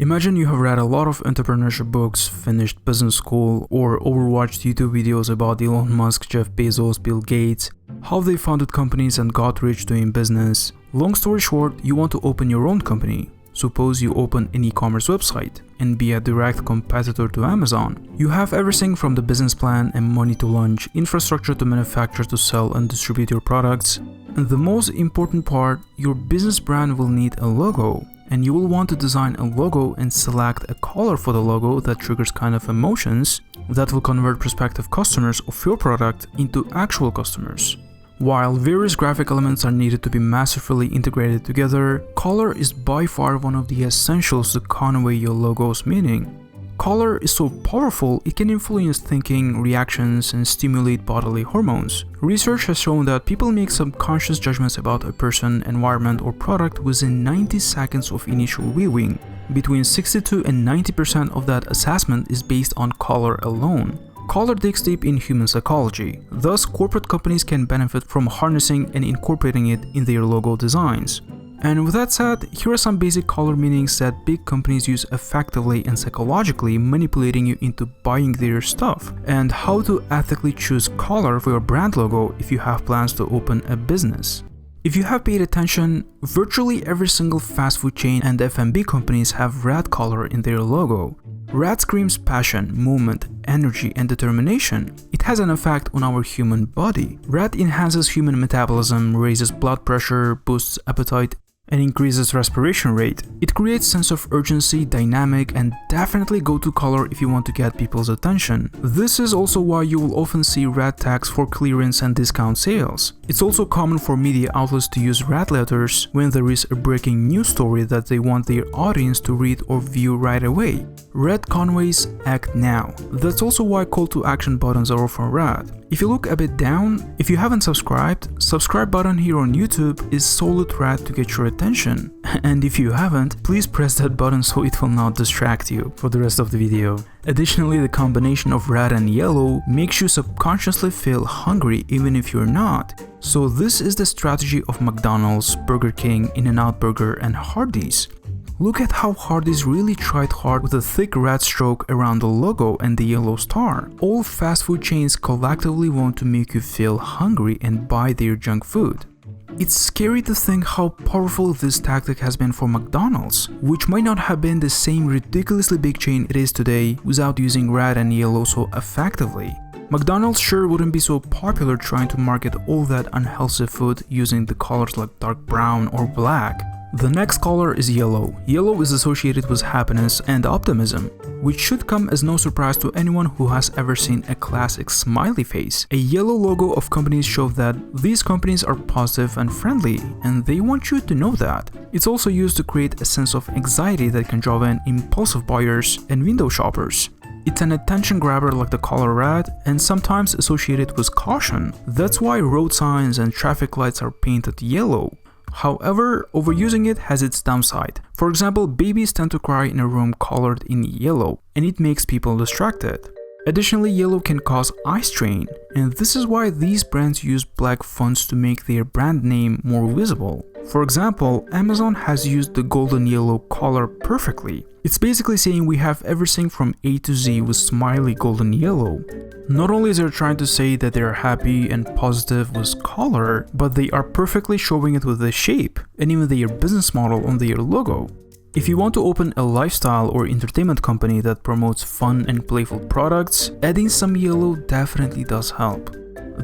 Imagine you have read a lot of entrepreneurship books, finished business school, or overwatched YouTube videos about Elon Musk, Jeff Bezos, Bill Gates, how they founded companies and got rich doing business. Long story short, you want to open your own company. Suppose you open an e-commerce website and be a direct competitor to Amazon. You have everything from the business plan and money to launch, infrastructure to manufacture to sell and distribute your products. And the most important part, your business brand will need a logo. And you will want to design a logo and select a color for the logo that triggers kind of emotions that will convert prospective customers of your product into actual customers. While various graphic elements are needed to be masterfully integrated together, color is by far one of the essentials to convey your logo's meaning. Color is so powerful, it can influence thinking, reactions, and stimulate bodily hormones. Research has shown that people make subconscious judgments about a person, environment, or product within 90 seconds of initial viewing. Between 62 and 90% of that assessment is based on color alone. Color digs deep in human psychology. Thus, corporate companies can benefit from harnessing and incorporating it in their logo designs. And with that said, here are some basic color meanings that big companies use effectively and psychologically, manipulating you into buying their stuff, and how to ethically choose color for your brand logo if you have plans to open a business. If you have paid attention, virtually every single fast food chain and F&B companies have red color in their logo. Red screams passion, movement, energy, and determination. It has an effect on our human body. Red enhances human metabolism, raises blood pressure, boosts appetite, and increases respiration rate. It creates sense of urgency, dynamic, and definitely go-to color if you want to get people's attention. This is also why you will often see red tags for clearance and discount sales. It's also common for media outlets to use red letters when there is a breaking news story that they want their audience to read or view right away. Red conveys act now. That's also why call to action buttons are often red. If you look a bit down, if you haven't subscribed, subscribe button here on YouTube is solid red to get your attention. And if you haven't, please press that button so it will not distract you for the rest of the video. Additionally, the combination of red and yellow makes you subconsciously feel hungry even if you're not. So this is the strategy of McDonald's, Burger King, In-N-Out Burger, and Hardee's. Look at how Hardee's really tried hard with a thick red stroke around the logo and the yellow star. All fast food chains collectively want to make you feel hungry and buy their junk food. It's scary to think how powerful this tactic has been for McDonald's, which might not have been the same ridiculously big chain it is today without using red and yellow so effectively. McDonald's sure wouldn't be so popular trying to market all that unhealthy food using the colors like dark brown or black. The next color is yellow. Yellow is associated with happiness and optimism, which should come as no surprise to anyone who has ever seen a classic smiley face. A yellow logo of companies show that these companies are positive and friendly, and they want you to know that. It's also used to create a sense of anxiety that can draw in impulsive buyers and window shoppers. It's an attention grabber like the color red and sometimes associated with caution. That's why road signs and traffic lights are painted yellow. However, overusing it has its downside. For example, babies tend to cry in a room colored in yellow, and it makes people distracted. Additionally, yellow can cause eye strain, and this is why these brands use black fonts to make their brand name more visible. For example, Amazon has used the golden yellow color perfectly. It's basically saying we have everything from A to Z with smiley golden yellow. Not only is they trying to say that they are happy and positive with color, but they are perfectly showing it with the shape and even their business model on their logo. If you want to open a lifestyle or entertainment company that promotes fun and playful products, adding some yellow definitely does help.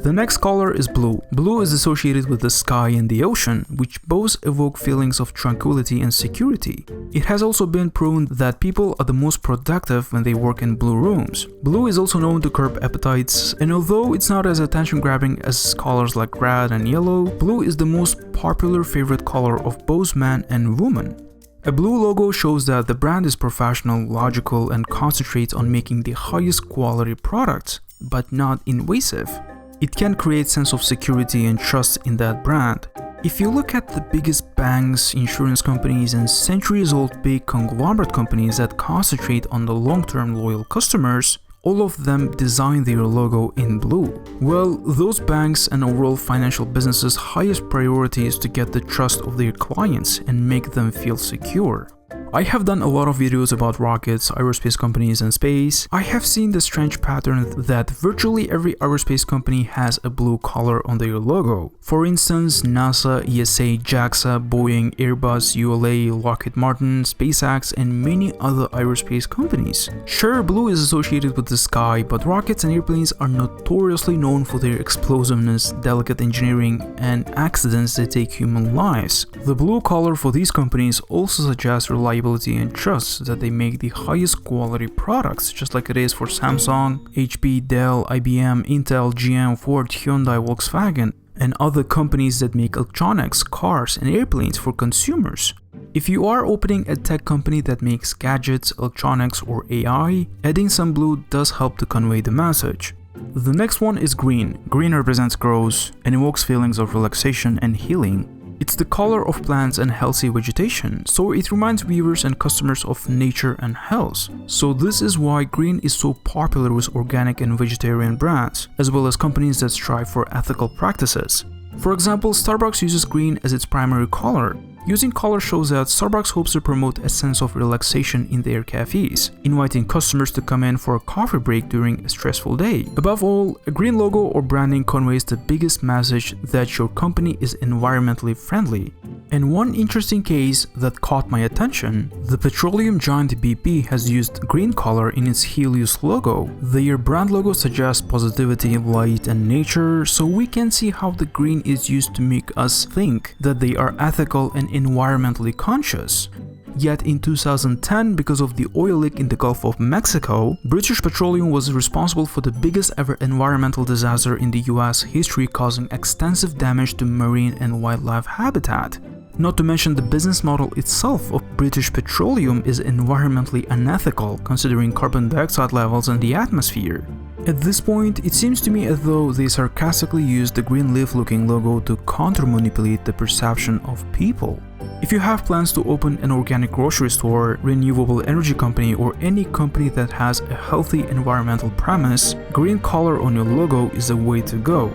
The next color is blue. Blue is associated with the sky and the ocean, which both evoke feelings of tranquility and security. It has also been proven that people are the most productive when they work in blue rooms. Blue is also known to curb appetites, and although it's not as attention-grabbing as colors like red and yellow, blue is the most popular favorite color of both men and women. A blue logo shows that the brand is professional, logical, and concentrates on making the highest quality products, but not invasive. It can create sense of security and trust in that brand. If you look at the biggest banks, insurance companies, and centuries-old big conglomerate companies that concentrate on the long-term loyal customers, all of them design their logo in blue. Well, those banks and overall financial businesses' highest priority is to get the trust of their clients and make them feel secure. I have done a lot of videos about rockets, aerospace companies, and space. I have seen the strange pattern that virtually every aerospace company has a blue color on their logo. For instance, NASA, ESA, JAXA, Boeing, Airbus, ULA, Lockheed Martin, SpaceX, and many other aerospace companies. Sure, blue is associated with the sky, but rockets and airplanes are notoriously known for their explosiveness, delicate engineering, and accidents that take human lives. The blue color for these companies also suggests reliability and trust that they make the highest quality products, just like it is for Samsung, HP, Dell, IBM, Intel, GM, Ford, Hyundai, Volkswagen, and other companies that make electronics, cars, and airplanes for consumers. If you are opening a tech company that makes gadgets, electronics, or AI, adding some blue does help to convey the message. The next one is green. Green represents growth and evokes feelings of relaxation and healing. It's the color of plants and healthy vegetation, so it reminds viewers and customers of nature and health. So this is why green is so popular with organic and vegetarian brands, as well as companies that strive for ethical practices. For example, Starbucks uses green as its primary color. Using color shows that Starbucks hopes to promote a sense of relaxation in their cafes, inviting customers to come in for a coffee break during a stressful day. Above all, a green logo or branding conveys the biggest message that your company is environmentally friendly. And one interesting case that caught my attention, the petroleum giant BP has used green color in its Helios logo. Their brand logo suggests positivity, light, and nature, so we can see how the green is used to make us think that they are ethical and environmentally conscious. Yet in 2010, because of the oil leak in the Gulf of Mexico, British Petroleum was responsible for the biggest ever environmental disaster in the US history, causing extensive damage to marine and wildlife habitat. Not to mention the business model itself of British Petroleum is environmentally unethical, considering carbon dioxide levels in the atmosphere. At this point, it seems to me as though they sarcastically used the green leaf-looking logo to counter-manipulate the perception of people. If you have plans to open an organic grocery store, renewable energy company, or any company that has a healthy environmental premise, green color on your logo is the way to go.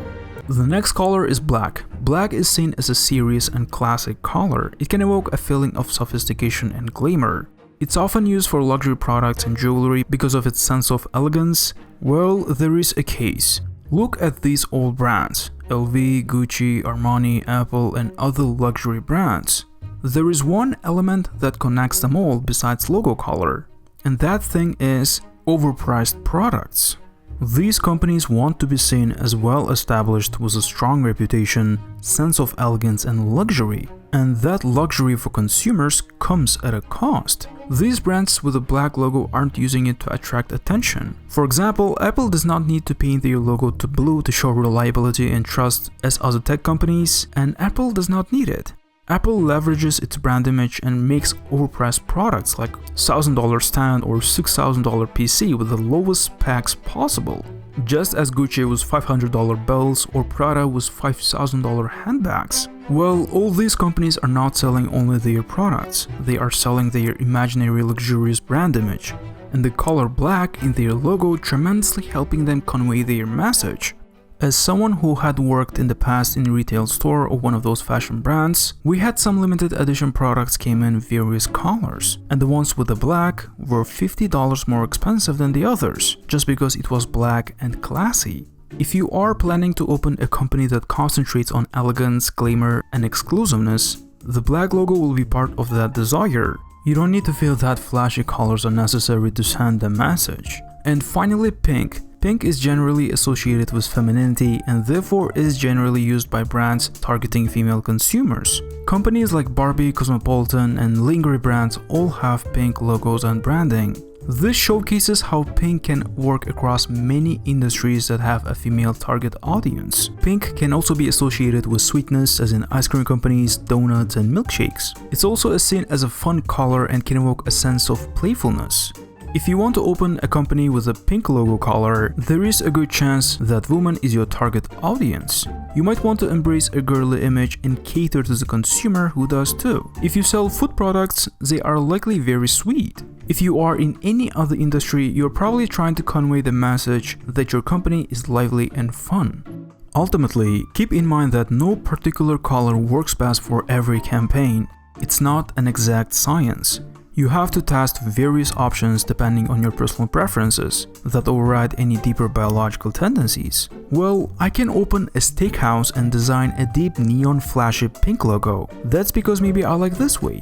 The next color is black. Black is seen as a serious and classic color. It can evoke a feeling of sophistication and glamour. It's often used for luxury products and jewelry because of its sense of elegance. Well, there is a case. Look at these old brands: LV, Gucci, Armani, Apple, and other luxury brands. There is one element that connects them all besides logo color, and that thing is overpriced products. These companies want to be seen as well established with a strong reputation, sense of elegance and luxury, and that luxury for consumers comes at a cost. These brands with a black logo aren't using it to attract attention. For example, Apple does not need to paint their logo to blue to show reliability and trust as other tech companies, and Apple does not need it. Apple leverages its brand image and makes overpriced products like $1,000 stand or $6,000 PC with the lowest specs possible, just as Gucci was $500 belts or Prada was $5,000 handbags. Well, all these companies are not selling only their products, they are selling their imaginary luxurious brand image, and the color black in their logo tremendously helping them convey their message. As someone who had worked in the past in a retail store or one of those fashion brands, we had some limited edition products came in various colors, and the ones with the black were $50 more expensive than the others, just because it was black and classy. If you are planning to open a company that concentrates on elegance, glamour, and exclusiveness, the black logo will be part of that desire. You don't need to feel that flashy colors are necessary to send the message. And finally, pink. Pink is generally associated with femininity and therefore is generally used by brands targeting female consumers. Companies like Barbie, Cosmopolitan, and Lingerie brands all have pink logos and branding. This showcases how pink can work across many industries that have a female target audience. Pink can also be associated with sweetness, as in ice cream companies, donuts, and milkshakes. It's also seen as a fun color and can evoke a sense of playfulness. If you want to open a company with a pink logo color, there is a good chance that woman is your target audience. You might want to embrace a girly image and cater to the consumer who does too. If you sell food products, they are likely very sweet. If you are in any other industry, you're probably trying to convey the message that your company is lively and fun. Ultimately, keep in mind that no particular color works best for every campaign. It's not an exact science. You have to test various options depending on your personal preferences that override any deeper biological tendencies. Well, I can open a steakhouse and design a deep neon flashy pink logo. That's because maybe I like this way.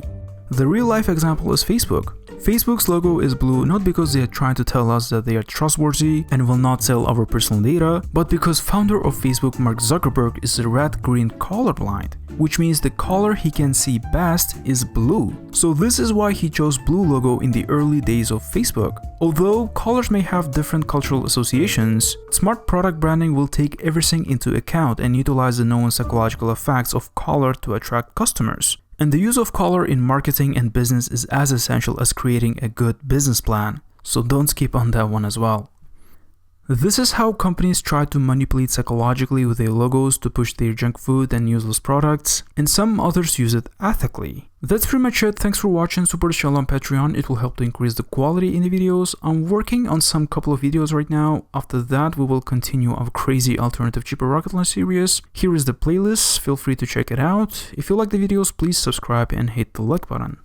The real life example is Facebook. Facebook's logo is blue not because they are trying to tell us that they are trustworthy and will not sell our personal data, but because founder of Facebook Mark Zuckerberg is red-green colorblind, which means the color he can see best is blue. So this is why he chose blue logo in the early days of Facebook. Although colors may have different cultural associations, smart product branding will take everything into account and utilize the known psychological effects of color to attract customers. And the use of color in marketing and business is as essential as creating a good business plan, so don't skip on that one as well. This is how companies try to manipulate psychologically with their logos to push their junk food and useless products, and some others use it ethically. That's pretty much it. Thanks for watching. Support the channel on Patreon. It will help to increase the quality in the videos. I'm working on some couple of videos right now. After that, we will continue our crazy alternative cheaper Rocket Launch series. Here is the playlist. Feel free to check it out. If you like the videos, please subscribe and hit the like button.